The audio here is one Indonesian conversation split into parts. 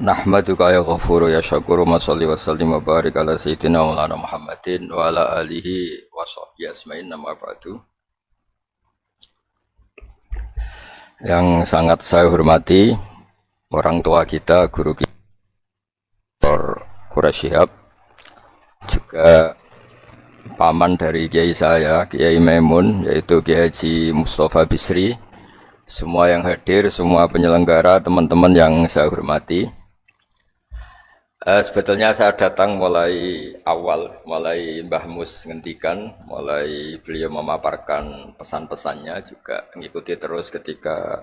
Nahmaduka ya ghafuru ya syakuru ma sholli wa sallim wa barik ala sayyidina maulana Muhammadin wa ala alihi wa sahbihi asma'in nama ba'du. Yang sangat saya hormati orang tua kita, guru kita Dr. Quraish Shihab, juga paman dari kiai saya, Kiai Maimun, yaitu Kiai Haji Mustafa Bisri, semua yang hadir, semua penyelenggara, teman-teman yang saya hormati. Sebetulnya saya datang mulai awal, mulai Mbah Mus ngendikan, mulai beliau memaparkan pesan-pesannya, juga mengikuti terus ketika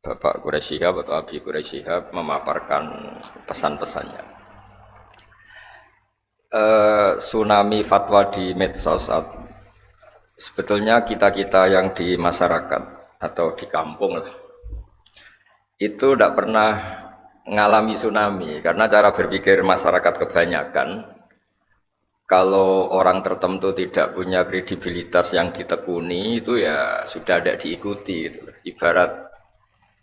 Bapak Quraish Shihab atau Abi Quraish Shihab memaparkan pesan-pesannya. Tsunami fatwa di medsos, sebetulnya kita-kita yang di masyarakat atau di kampung lah, itu tidak pernah ngalami tsunami, karena cara berpikir masyarakat kebanyakan, kalau orang tertentu tidak punya kredibilitas yang ditekuni, itu ya sudah tidak diikuti gitu. Ibarat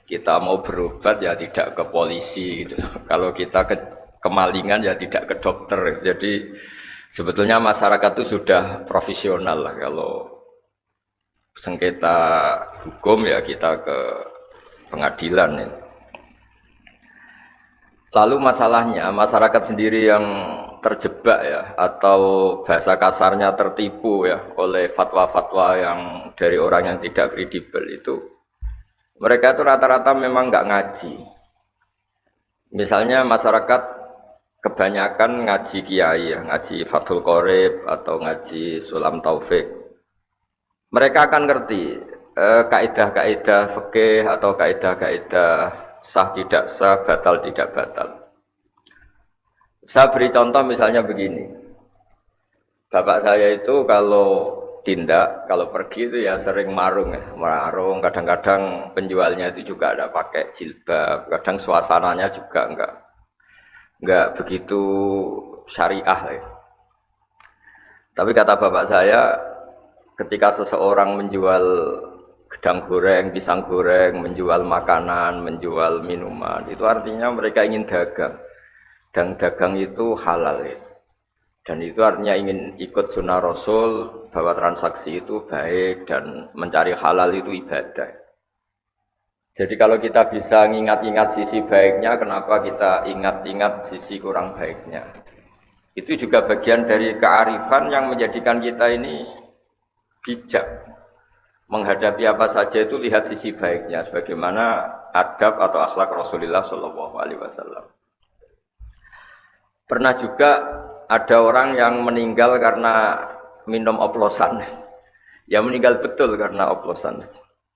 kita mau berobat ya tidak ke polisi gitu. Kalau kita kemalingan ya tidak ke dokter. Jadi sebetulnya masyarakat itu sudah profesional lah. Kalau sengketa hukum ya kita ke pengadilan ini. Lalu masalahnya masyarakat sendiri yang terjebak ya, atau bahasa kasarnya tertipu ya oleh fatwa-fatwa yang dari orang yang tidak kredibel itu. Mereka itu rata-rata memang nggak ngaji. Misalnya masyarakat kebanyakan ngaji kiai ya, ngaji Fathul Qorib atau ngaji Sulam Taufik. Mereka akan ngerti kaidah-kaidah fikih atau kaidah-kaidah sah tidak sah, batal tidak batal. Saya beri contoh misalnya begini. Bapak saya itu kalau tindak, kalau pergi itu ya sering marung ya, marung. Kadang-kadang penjualnya itu juga ada pakai jilbab, kadang suasananya juga enggak begitu syariah ya. Tapi kata bapak saya, ketika seseorang menjual gedang goreng, pisang goreng, menjual makanan, menjual minuman, itu artinya mereka ingin dagang. Dan dagang itu halal ya. Dan itu artinya ingin ikut sunnah Rasul, bahwa transaksi itu baik dan mencari halal itu ibadah. Jadi kalau kita bisa ingat-ingat sisi baiknya, kenapa kita ingat-ingat sisi kurang baiknya? Itu juga bagian dari kearifan yang menjadikan kita ini bijak. Menghadapi apa saja itu lihat sisi baiknya, sebagaimana adab atau akhlak Rasulullah SAW. Pernah juga ada orang yang meninggal karena minum oplosan. Ya meninggal betul karena oplosan.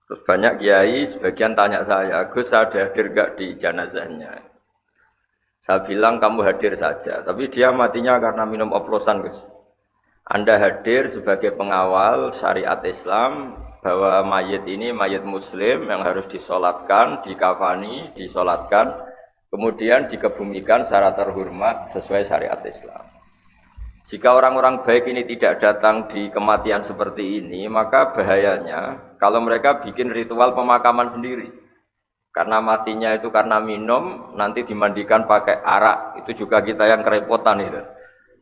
Terus banyak kiai, sebagian tanya saya, Gus ada hadir gak di jenazahnya? Saya bilang kamu hadir saja, tapi dia matinya karena minum oplosan, Gus. Anda hadir sebagai pengawal syariat Islam, bahwa mayit ini mayit muslim yang harus disolatkan, dikafani, disolatkan, kemudian dikebumikan secara terhormat sesuai syariat Islam. Jika orang-orang baik ini tidak datang di kematian seperti ini, maka bahayanya kalau mereka bikin ritual pemakaman sendiri. Karena matinya itu karena minum, nanti dimandikan pakai arak, itu juga kita yang kerepotan itu.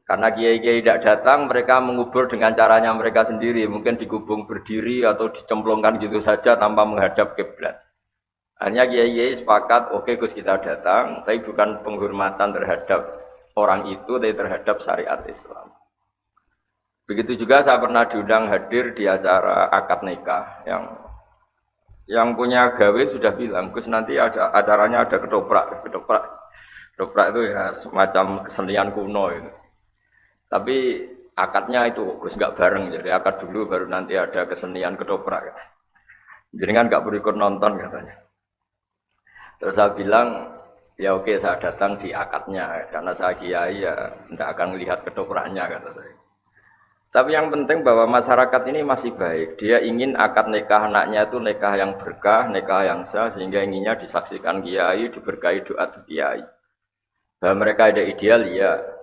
Karena kiai-kiai tidak datang, mereka mengubur dengan caranya mereka sendiri. Mungkin dikubung berdiri atau dicemplungkan gitu saja tanpa menghadap kiblat. Hanya kiai-kiai sepakat, oke Gus kita datang, tapi bukan penghormatan terhadap orang itu, tapi terhadap syariat Islam. Begitu juga saya pernah diundang hadir di acara akad nikah. Yang punya gawe sudah bilang, Gus nanti ada acaranya ada ketoprak. Ketoprak itu ya semacam kesenian kuno itu. Tapi akadnya itu Gus nggak bareng, jadi akad dulu baru nanti ada kesenian ketoprak. Jadi kan nggak perlu ikut nonton katanya. Terus saya bilang ya oke saya datang di akadnya karena saya kiai ya tidak akan melihat ketopraknya kata saya. Tapi yang penting bahwa masyarakat ini masih baik. Dia ingin akad nikah anaknya itu nikah yang berkah, nikah yang sah, sehingga inginnya disaksikan kiai, diberkahi doa kiai. Bahwa mereka ada ideal ya.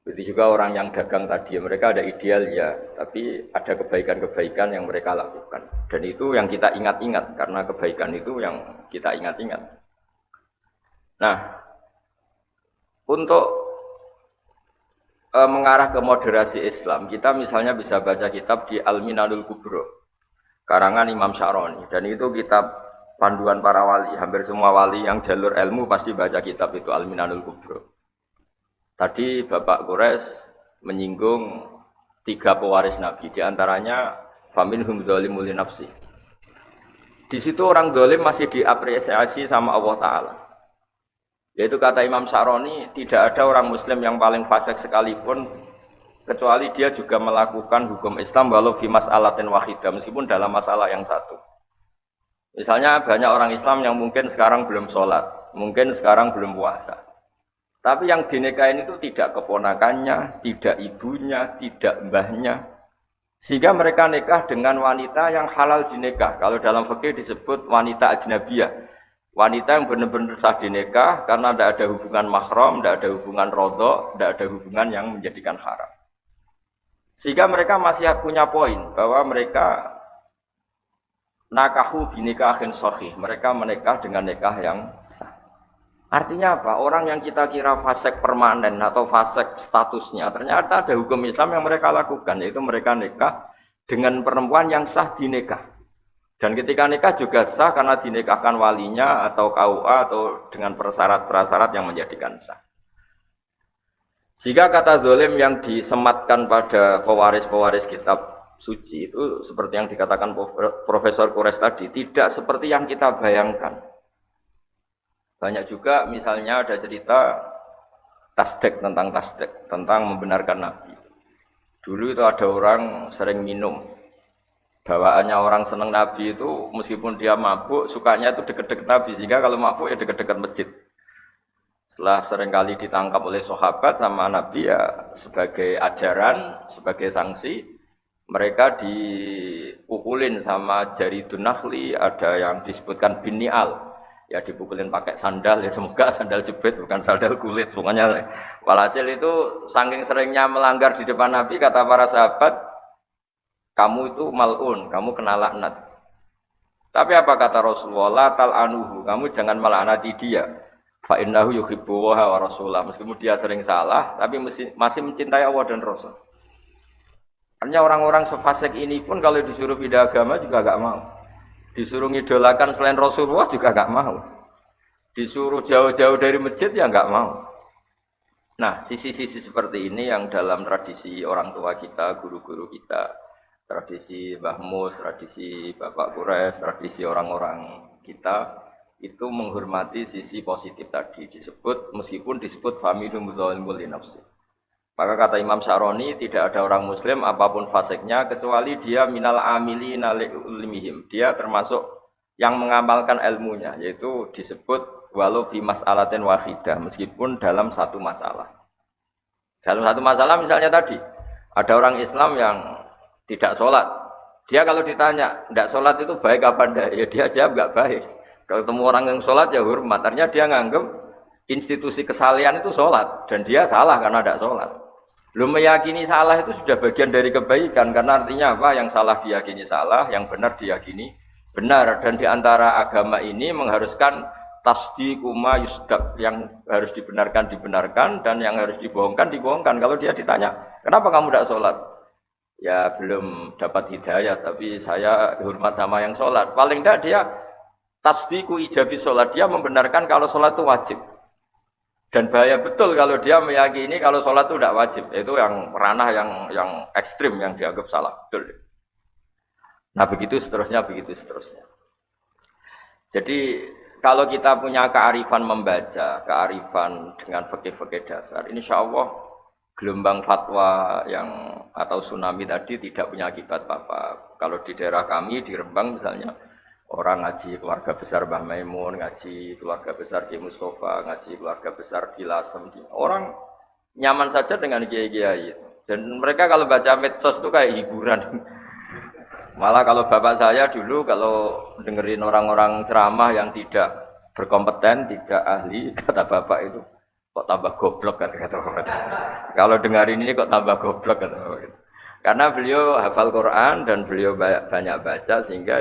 Begitu juga orang yang dagang tadi, mereka ada ideal ya, tapi ada kebaikan-kebaikan yang mereka lakukan. Dan itu yang kita ingat-ingat, karena kebaikan itu yang kita ingat-ingat. Nah, Untuk mengarah ke moderasi Islam, kita misalnya bisa baca kitab di Al-Minanul Kubro, karangan Imam Syaroni, dan itu kitab panduan para wali. Hampir semua wali yang jalur ilmu pasti baca kitab itu Al-Minanul Kubro. Tadi Bapak Quraisy menyinggung 3 pewaris Nabi, diantaranya faminhum dzalimun li nafsi. Di situ orang zalim masih diapresiasi sama Allah Ta'ala. Yaitu kata Imam Syaroni, tidak ada orang muslim yang paling fasik sekalipun kecuali dia juga melakukan hukum Islam walau fi mas'alatin wahidah, meskipun dalam masalah yang satu. Misalnya banyak orang Islam yang mungkin sekarang belum sholat, mungkin sekarang belum puasa. Tapi yang dinikahin itu tidak keponakannya, tidak ibunya, tidak mbahnya. Sehingga mereka nikah dengan wanita yang halal dinikah. Kalau dalam fikih disebut wanita ajnabiyah. Wanita yang benar-benar sah dinikah karena tidak ada hubungan mahram, tidak ada hubungan rodok, tidak ada hubungan yang menjadikan haram. Sehingga mereka masih punya poin bahwa mereka nakahu binikahin sahih. Mereka menikah dengan nikah yang sah. Artinya apa? Orang yang kita kira fasik permanen atau fasik statusnya, ternyata ada hukum Islam yang mereka lakukan, yaitu mereka nikah dengan perempuan yang sah dinikah. Dan ketika nikah juga sah karena dinikahkan walinya atau KUA atau dengan persyarat-persyarat yang menjadikan sah. Sehingga kata zalim yang disematkan pada pewaris-pewaris kitab suci itu seperti yang dikatakan Profesor Quraisy tadi, tidak seperti yang kita bayangkan. Banyak juga misalnya ada cerita tasdek, tentang membenarkan Nabi. Dulu itu ada orang sering minum. Bawaannya orang seneng Nabi itu meskipun dia mabuk, sukanya itu deket-deket Nabi. Sehingga kalau mabuk ya deket-deket masjid. Setelah seringkali ditangkap oleh sahabat sama Nabi ya sebagai ajaran, sebagai sanksi, mereka dipukulin sama jari dunahli, ada yang disebutkan binial. Ya dipukulin pakai sandal, ya semoga sandal jepit bukan sandal kulit. Pokoknya walhasil itu saking seringnya melanggar di depan Nabi, kata para sahabat, kamu itu mal'un, kamu kena laknat. Tapi apa kata Rasulullah? Tal'anuhu, kamu jangan melaknati dia. Fa innahu yuhibbu wa rasulah. Meskipun dia sering salah, tapi masih mencintai Allah dan Rasul. Artinya orang-orang sefasik ini pun kalau disuruh pindah agama juga gak mau. Disuruh ngidolakan selain Rasulullah juga gak mau. Disuruh jauh-jauh dari masjid ya gak mau. Nah, sisi-sisi seperti ini yang dalam tradisi orang tua kita, guru-guru kita, tradisi Mbah Mus, tradisi Bapak Quraisy, tradisi orang-orang kita itu menghormati sisi positif tadi disebut, meskipun disebut famidum dzalimun li nafsi. Maka kata Imam Syaroni, tidak ada orang muslim apapun fasiknya kecuali dia minal amilina li ulmihim. Dia termasuk yang mengamalkan ilmunya, yaitu disebut walau bi mas'alatin wahidah, meskipun dalam satu masalah. Dalam satu masalah misalnya tadi ada orang Islam yang tidak sholat. Dia kalau ditanya, tidak sholat itu baik apa enggak? Ya dia jawab enggak baik. Kalau ketemu orang yang sholat ya hormat. Artinya dia nganggep institusi kesalian itu sholat. Dan dia salah karena tidak sholat. Belum meyakini salah itu sudah bagian dari kebaikan. Karena artinya apa? Yang salah diyakini salah, yang benar diyakini benar. Dan diantara agama ini mengharuskan tasdiqu ma yusdaq. Yang harus dibenarkan, dan yang harus dibohongkan. Kalau dia ditanya, kenapa kamu tidak sholat? Ya belum dapat hidayah, tapi saya hormat sama yang sholat. Paling tidak dia tasdiqu ijabi sholat, dia membenarkan kalau sholat itu wajib. Dan bahaya betul kalau dia meyakini kalau sholat itu tidak wajib. Itu yang ranah yang ekstrim yang dianggap salah. Betul. Nah begitu seterusnya. Jadi kalau kita punya kearifan membaca, kearifan dengan fikih-fikih dasar, insya Allah gelombang fatwa atau tsunami tadi tidak punya akibat apa-apa. Kalau di daerah kami di Rembang misalnya, orang ngaji keluarga besar Mbah Maimun, ngaji keluarga besar Ki Mustafa, ngaji keluarga besar Ki Lasem, orang nyaman saja dengan kiai-kiai. Dan mereka kalau baca medsos itu kayak hiburan. Malah kalau bapak saya dulu kalau dengerin orang-orang ceramah yang tidak berkompeten, tidak ahli, kata bapak itu, kok tambah goblok kata. Kalau dengarin ini kok tambah goblok kata. Karena beliau hafal Quran dan beliau banyak baca sehingga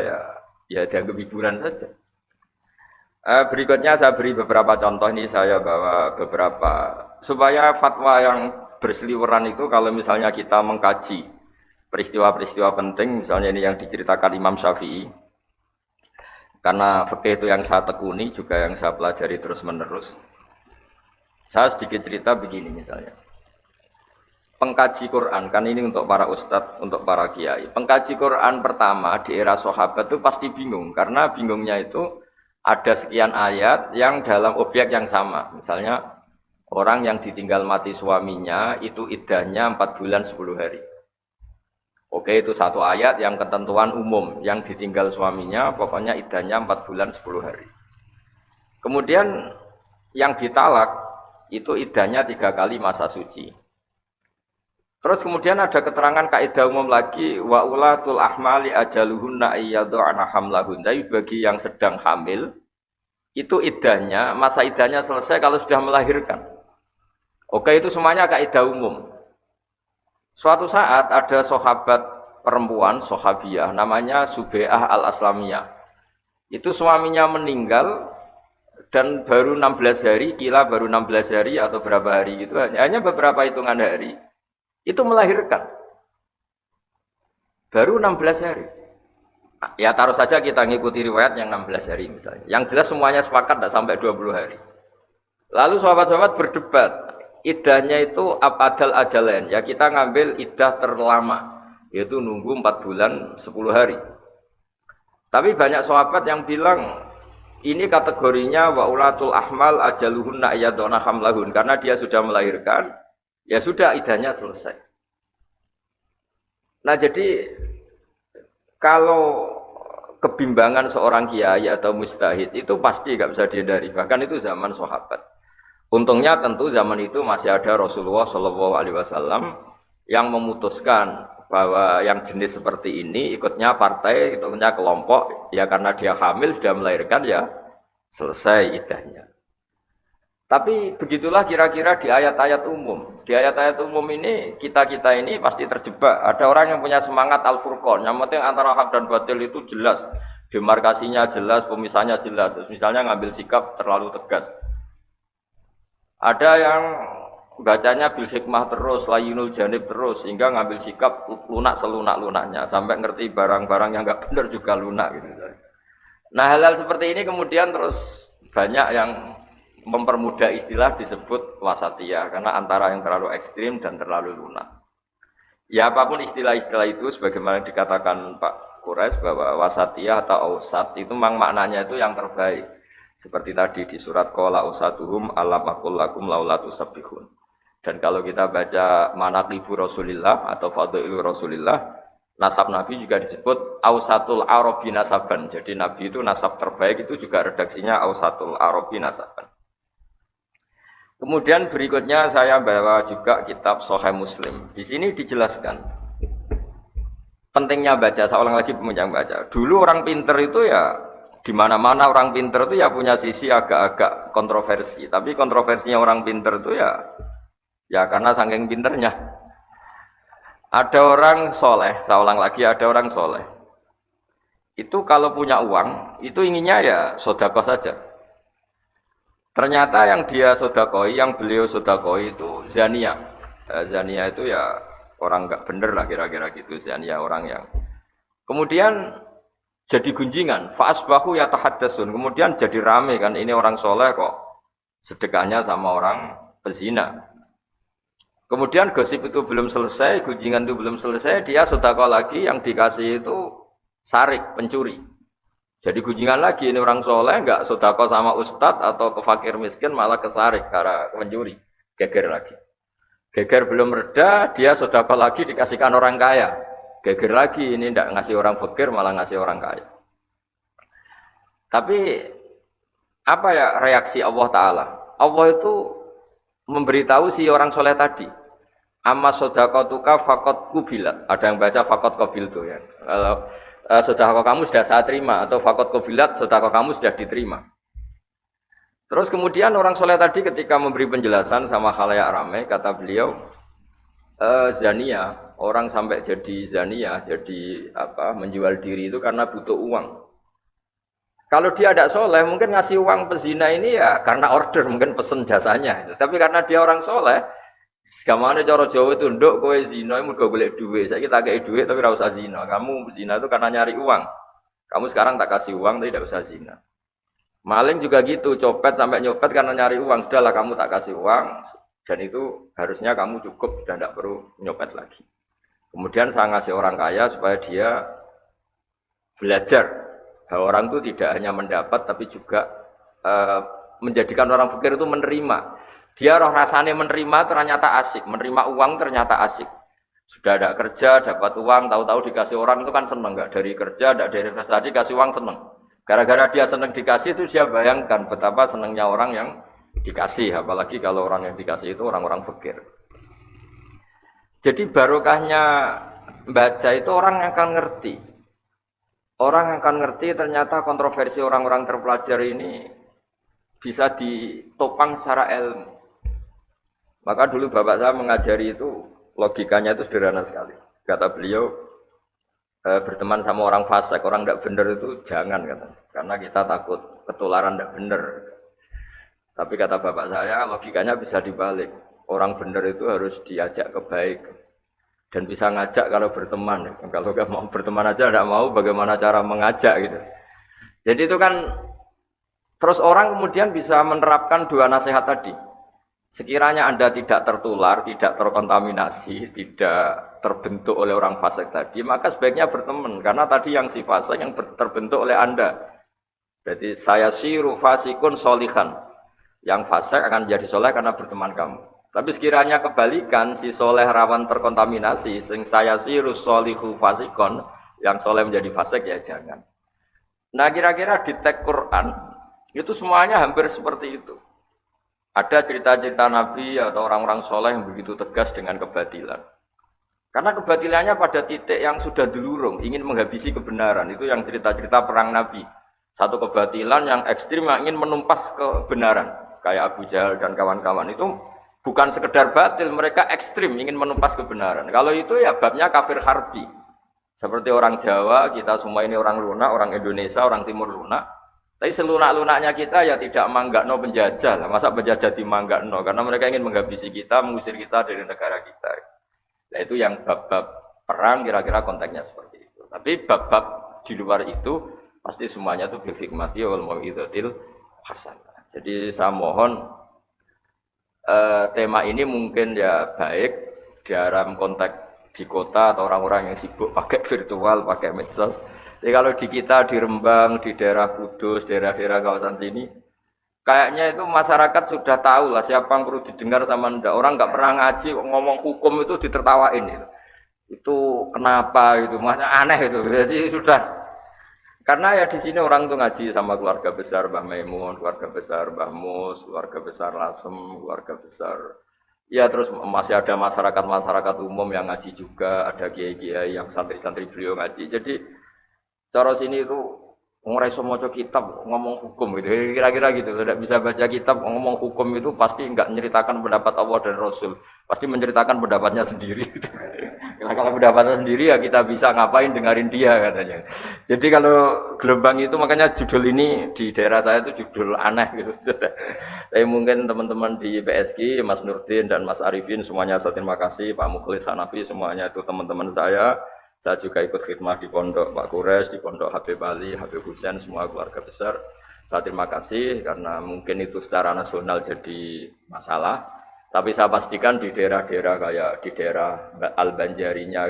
ya dianggap hiburan saja. Berikutnya saya beri beberapa contoh ini, saya bawa beberapa supaya fatwa yang berseliweran itu kalau misalnya kita mengkaji peristiwa-peristiwa penting, misalnya ini yang diceritakan Imam Syafi'i, karena fikih itu yang saya tekuni juga yang saya pelajari terus-menerus. Saya sedikit cerita begini misalnya. Pengkaji Quran, kan ini untuk para ustadz, untuk para kiai. Pengkaji Quran pertama di era sahabat itu pasti bingung, karena bingungnya itu ada sekian ayat yang dalam objek yang sama. Misalnya, orang yang ditinggal mati suaminya itu iddahnya 4 bulan 10 hari. Oke, itu satu ayat yang ketentuan umum, yang ditinggal suaminya pokoknya iddahnya 4 bulan 10 hari. Kemudian yang ditalak itu iddahnya 3 kali masa suci. Terus kemudian ada keterangan kaidah umum lagi, wa ulatul ahmali ajaluhunna iyadha'na hamlahun. Tapi bagi yang sedang hamil itu iddahnya, masa iddahnya selesai kalau sudah melahirkan. Oke, itu semuanya kaidah umum. Suatu saat ada sahabat perempuan, sahabiah, namanya Subai'ah al-Aslamiyah. Itu suaminya meninggal dan baru 16 hari, kila baru 16 hari atau berapa hari gitu, hanya beberapa hitungan hari. Itu melahirkan. Baru 16 hari. Ya taruh saja kita ngikuti riwayat yang 16 hari misalnya. Yang jelas semuanya sepakat tidak sampai 20 hari. Lalu sahabat-sahabat berdebat. Iddahnya itu apadal ajalain. Ya kita ngambil iddah terlama, yaitu nunggu 4 bulan 10 hari. Tapi banyak sahabat yang bilang ini kategorinya wa ulatul ahmal ajaluhunna iyadona hamlahun, karena dia sudah melahirkan, ya sudah iddahnya selesai. Nah jadi kalau kebimbangan seorang kiai atau mujtahid itu pasti nggak bisa dihindari. Bahkan itu zaman sahabat. Untungnya tentu zaman itu masih ada Rasulullah Shallallahu Alaihi Wasallam yang memutuskan bahwa yang jenis seperti ini ikutnya partai, ikutnya kelompok, ya karena dia hamil sudah melahirkan ya selesai iddahnya. Tapi begitulah kira-kira di ayat-ayat umum. Di ayat-ayat umum ini kita-kita ini pasti terjebak. Ada orang yang punya semangat Al-Furqan, yang penting antara hak dan batil itu jelas, demarkasinya jelas, pemisahnya jelas. Misalnya ngambil sikap terlalu tegas. Ada yang bacanya bil hikmah terus, layinul janib terus, sehingga ngambil sikap lunak selunak-lunaknya, sampai ngerti barang-barang yang nggak benar juga lunak gitu. Nah hal-hal seperti ini kemudian terus banyak yang mempermudah istilah disebut wasatiyah, karena antara yang terlalu ekstrim dan terlalu lunak. Ya apapun istilah-istilah itu, sebagaimana dikatakan Pak Quraisy bahwa wasatiyah atau ausat itu memang maknanya itu yang terbaik. Seperti tadi di surat qala usatuhum alam aqul lakum laula tusabbihun. Dan kalau kita baca manaqibu Rasulillah atau fadailu Rasulillah, nasab Nabi juga disebut ausatul arabi nasaban. Jadi Nabi itu nasab terbaik, itu juga redaksinya ausatul arabi nasaban. Kemudian berikutnya saya bawa juga kitab Sahih Muslim. Di sini dijelaskan pentingnya baca. Saya ulang lagi yang baca. Dulu orang pinter itu ya di mana-mana orang pinter itu ya punya sisi agak-agak kontroversi. Tapi kontroversinya orang pinter itu ya karena saking pinternya. Ada orang soleh, saya ulang lagi, ada orang soleh. Itu kalau punya uang, itu inginnya ya sedekah saja. Ternyata yang dia sedekah, yang beliau sedekah itu zania. Zania itu ya orang nggak bener lah kira-kira gitu. Zania orang yang kemudian jadi gunjingan, fa'asbahu yatahaddatsun. Kemudian jadi rame kan, ini orang soleh kok sedekahnya sama orang pezina. Kemudian gosip itu belum selesai, gunjingan itu belum selesai, dia sedekah lagi, yang dikasih itu sarik, pencuri. Jadi gunjingan lagi, ini orang soleh enggak sedekah sama ustadz atau ke fakir miskin, malah ke sarik karena pencuri. Geger lagi. Geger belum reda, dia sedekah lagi dikasihkan orang kaya. Geger lagi, ini tidak ngasih orang fakir malah ngasih orang kaya. Tapi apa ya reaksi Allah Ta'ala? Allah itu memberitahu si orang soleh tadi, amma sodaqatuka faqad kubilat. Ada yang baca faqad qabil tuh ya. Kalau sedekah kamu sudah saya terima, atau faqad qabilat, sedekah kamu sudah diterima. Terus kemudian orang soleh tadi ketika memberi penjelasan sama khalayak ramai, kata beliau, zania, orang sampai jadi zania, jadi menjual diri itu karena butuh uang. Kalau dia tidak soleh, mungkin ngasih uang pezina ini ya karena order, mungkin pesen jasanya. Tapi karena dia orang soleh, gamane cara Jawa itu nduk kowe zina mergo golek duit. Saiki tak kei duit tapi ora usah zina. Kamu zina itu karena nyari uang. Kamu sekarang tak kasih uang tapi tidak usah zina. Maling juga gitu, copet sampai nyopet karena nyari uang. Sudahlah kamu tak kasih uang dan itu harusnya kamu cukup dan tidak perlu nyopet lagi. Kemudian saya ngasih orang kaya supaya dia belajar bahwa orang itu tidak hanya mendapat tapi juga menjadikan orang fakir itu menerima. Dia roh rasanya menerima ternyata asik, menerima uang ternyata asik. Sudah ada kerja, dapat uang, tahu-tahu dikasih orang itu kan seneng, enggak dari kerja, enggak dari investasi, dikasih uang seneng. Gara-gara dia seneng dikasih itu dia bayangkan betapa senengnya orang yang dikasih, apalagi kalau orang yang dikasih itu orang-orang fakir. Jadi barokahnya baca itu orang yang akan ngerti. Orang yang akan ngerti ternyata kontroversi orang-orang terpelajar ini bisa ditopang secara ilmu. Maka dulu bapak saya mengajari itu logikanya itu sederhana sekali. Kata beliau, berteman sama orang fasik, orang tidak benar itu jangan kata. Karena kita takut ketularan tidak benar. Tapi kata bapak saya logikanya bisa dibalik. Orang benar itu harus diajak ke baik dan bisa ngajak kalau berteman. Kalau nggak mau berteman aja tidak mau, bagaimana cara mengajak gitu. Jadi itu kan terus orang kemudian bisa menerapkan dua nasihat tadi. Sekiranya Anda tidak tertular, tidak terkontaminasi, tidak terbentuk oleh orang fasik tadi, maka sebaiknya berteman. Karena tadi yang si fasik yang terbentuk oleh Anda. Jadi saya siru fasikun solihan. Yang fasik akan menjadi soleh karena berteman kamu. Tapi sekiranya kebalikan, si soleh rawan terkontaminasi, sing saya siru solihu fasikon, yang soleh menjadi fasik ya jangan. Nah kira-kira di teks Quran, itu semuanya hampir seperti itu. Ada cerita-cerita Nabi atau orang-orang soleh yang begitu tegas dengan kebatilan. Karena kebatilannya pada titik yang sudah dilurung, ingin menghabisi kebenaran. Itu yang cerita-cerita perang Nabi. Satu kebatilan yang ekstrim yang ingin menumpas kebenaran. Kayak Abu Jahal dan kawan-kawan itu bukan sekedar batil, mereka ekstrim ingin menumpas kebenaran. Kalau itu ya babnya kafir harbi. Seperti orang Jawa, kita semua ini orang lunak, orang Indonesia, orang Timur lunak. Tapi selunak-lunaknya kita ya tidak manggakno penjajah lah. Masa penjajah dimanggakno? Karena mereka ingin menghabisi kita, mengusir kita dari negara kita. Nah itu yang bab-bab perang kira-kira konteksnya seperti itu. Tapi bab-bab di luar itu pasti semuanya itu bil hikmati wal mau'izatil hasanah. Jadi saya mohon tema ini mungkin ya baik dalam konteks di kota atau orang-orang yang sibuk pakai virtual, pakai medsos. Jadi kalau di kita di Rembang, di daerah Kudus, daerah-daerah kawasan sini, kayaknya itu masyarakat sudah tahu lah siapa yang perlu didengar sama ndak. Orang nggak pernah ngaji, ngomong hukum itu ditertawain itu. Itu kenapa itu, makanya aneh itu. Jadi sudah, karena ya di sini orang tuh ngaji sama keluarga besar Mbah Maimun, keluarga besar Mbah Mus, keluarga besar Lasem, keluarga besar. Ya terus masih ada masyarakat umum yang ngaji juga, ada kiai-kiai yang santri-santri beliau ngaji. Jadi cara sini itu ora iso maca kitab ngomong hukum gitu. Kira-kira gitu. Tidak bisa baca kitab ngomong hukum itu pasti enggak menceritakan pendapat Allah dan Rasul. Pasti menceritakan pendapatnya sendiri. Karena kalau pendapatnya sendiri ya kita bisa ngapain dengerin dia katanya. Jadi kalau gelombang itu makanya judul ini di daerah saya itu judul aneh gitu. Tapi mungkin teman-teman di PSG, Mas Nurdin dan Mas Arifin semuanya saya terima kasih, Pak Mukhlis Hanafi semuanya itu teman-teman saya. Saya juga ikut khidmah di pondok Pak Kures, di pondok Habib Ali, Habib Husain, semua keluarga besar. Saya terima kasih karena mungkin itu secara nasional jadi masalah. Tapi saya pastikan di daerah-daerah kayak di daerah Al-Banjarinya,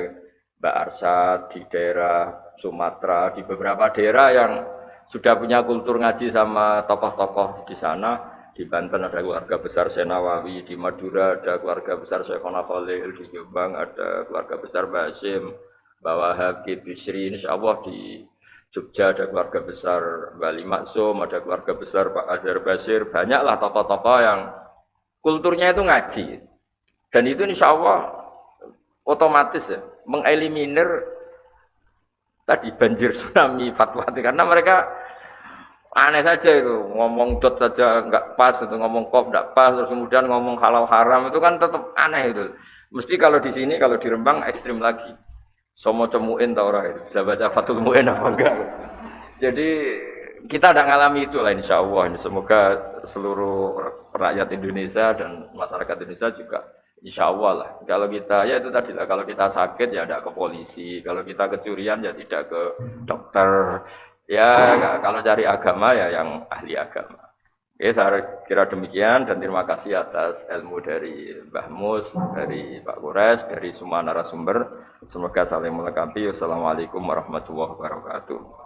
Mbak Arsad, di daerah Sumatera, di beberapa daerah yang sudah punya kultur ngaji sama tokoh-tokoh di sana. Di Banten ada keluarga besar Senawawi, di Madura ada keluarga besar Syekhona Khalil, di Jombang ada keluarga besar Basim. Bahwa Habib Bisri insya Allah di Jogja ada keluarga besar Bali Maksum, ada keluarga besar Pak Azhar Basir, banyaklah tokoh-tokoh yang kulturnya itu ngaji. Dan itu insya Allah otomatis ya, mengeliminir tadi banjir tsunami fatwa karena mereka aneh saja itu ngomong dot saja nggak pas itu ngomong kop nggak pas terus kemudian ngomong halal haram itu kan tetap aneh itu. Mesti kalau di sini kalau di Rembang ekstrim lagi. Somo cemuin tau ora itu bisa baca Fathul Muin apa enggak. Jadi kita tidak mengalami itu lah insya Allah. Semoga seluruh rakyat Indonesia dan masyarakat Indonesia juga insya Allah lah. Kalau kita ya itu tadi lah. Kalau kita sakit ya tidak ke polisi. Kalau kita kecurian ya tidak ke dokter. Ya kalau cari agama ya yang ahli agama. Oke, saya kira demikian dan terima kasih atas ilmu dari Mbah Mus, dari Pak Kures, dari semua narasumber. Semoga saling melengkapi. Wassalamualaikum warahmatullahi wabarakatuh.